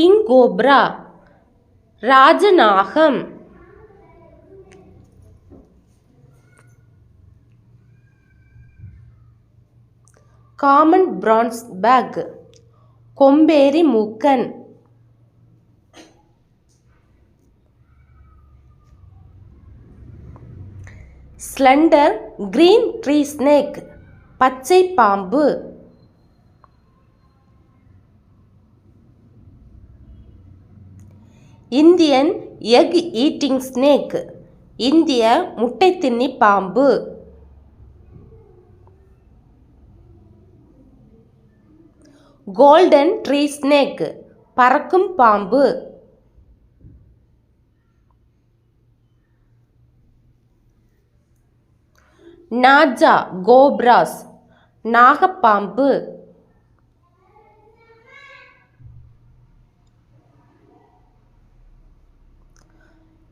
King cobra, ராஜநாகம். Common bronzeback, கொம்பேரி மூக்கன். ஸ்லெண்டர் கிரீன் ட்ரீ ஸ்னேக், பச்சை பாம்பு. இந்தியன் எக் ஈட்டிங் ஸ்னேக், இந்திய முட்டை தின்னி பாம்பு. கோல்டன் ட்ரீ ஸ்னேக், பறக்கும் பாம்பு. நாஜா கோப்ராஸ், நாகப்பாம்பு.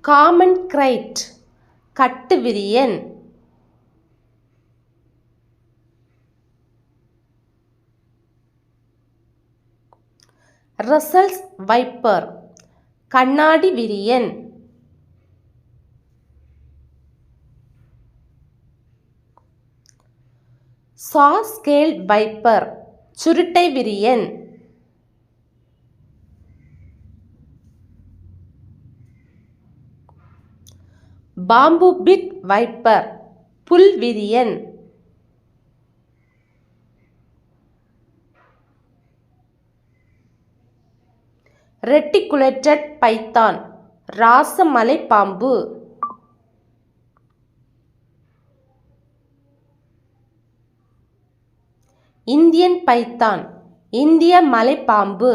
காமன் கிரைட், கட்டுவிரியன். ரசல்ஸ் வைப்பர், கண்ணாடி விரியன். சாஸ்கேல் வைப்பர், சுருட்டை விரியன். பாம்பு பிட் வைப்பர், புல்விரியன். ரெட்டிகுலேட்டட் பைத்தான், ராசமலை பாம்பு. இந்தியன் பைத்தான், இந்திய மலைப்பாம்பு.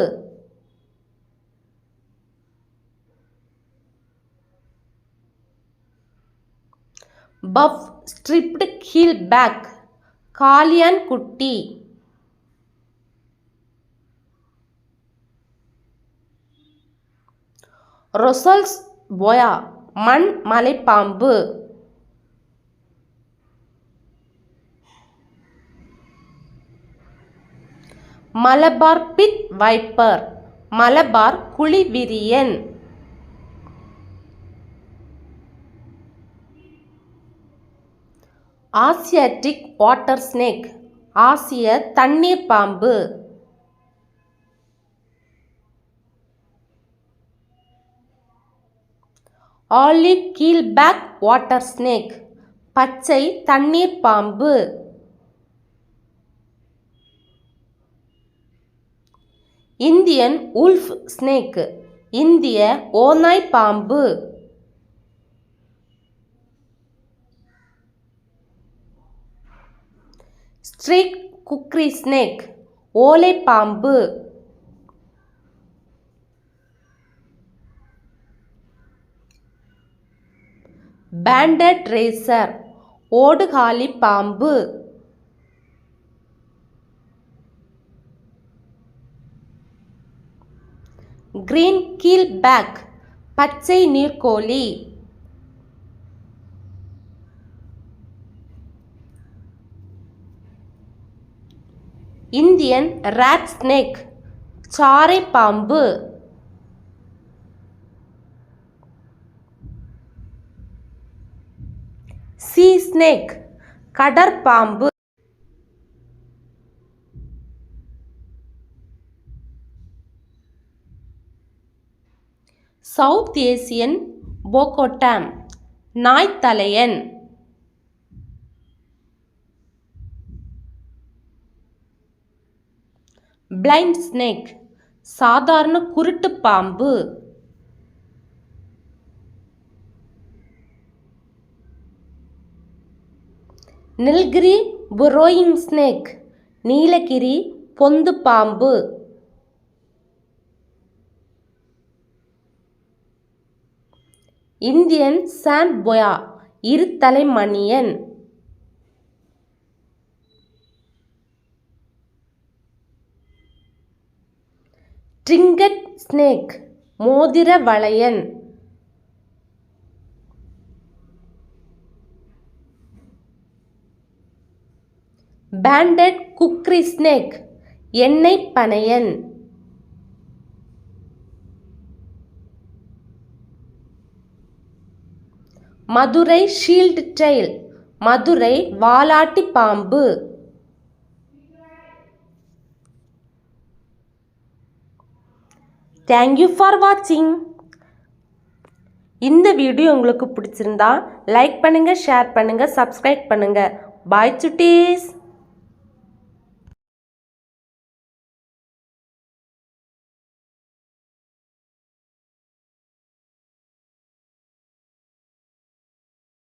பஃப் ஸ்ட்ரிப்டு ஹீல் பேக், காளியான் குட்டி. ரொசல்ஸ் போயா, மண் மலைப்பாம்பு. மலபார் பிட் வைப்பர், மலபார் குழிவிரியன். ஆசியாட்டிக் வாட்டர் ஸ்னேக், ஆசிய தண்ணீர் பாம்பு. Olive keelback water snake, பச்சை தண்ணீர் பாம்பு. இந்தியன் உல்ஃப் ஸ்னேக், இந்திய ஓநாய் பாம்பு. ஸ்ட்ரீக் குக்ரி ஸ்னேக், ஓலை பாம்பு. பேண்டட் ரேசர், ஓடுகாலி பாம்பு. கிரீன் கீல் பேக், பச்சை நீர்க்கோழி. இந்தியன் ராட் ஸ்னேக், சாரை பாம்பு. சீ ஸ்னேக், கடற்பாம்பு. சவுத் ஏசியன் போகோட்டாம், நாய்த்தலையன். பிளைண்ட் ஸ்னேக், சாதாரண குருட்டு பாம்பு. நில்கிரி புரோயிங் ஸ்னேக், நீலகிரி பொந்து பாம்பு. இந்தியன் சாண்ட் போயா, இருதலை மணியன். ட்ரிங்கட் ஸ்னேக், மோதிர வளையன். பேண்டட் குக்ரி ஸ்னேக், எண்ணெய் பனையன். மதுரை ஷீல்டு டெயில், மதுரை வாலாட்டி பாம்பு. Thank you for watching. இந்த வீடியோ உங்களுக்கு பிடிச்சிருந்தா லைக் பண்ணுங்க, ஷேர் பண்ணுங்க, சப்ஸ்கிரைப் பண்ணுங்க. பாய் சுட்டீஸ்.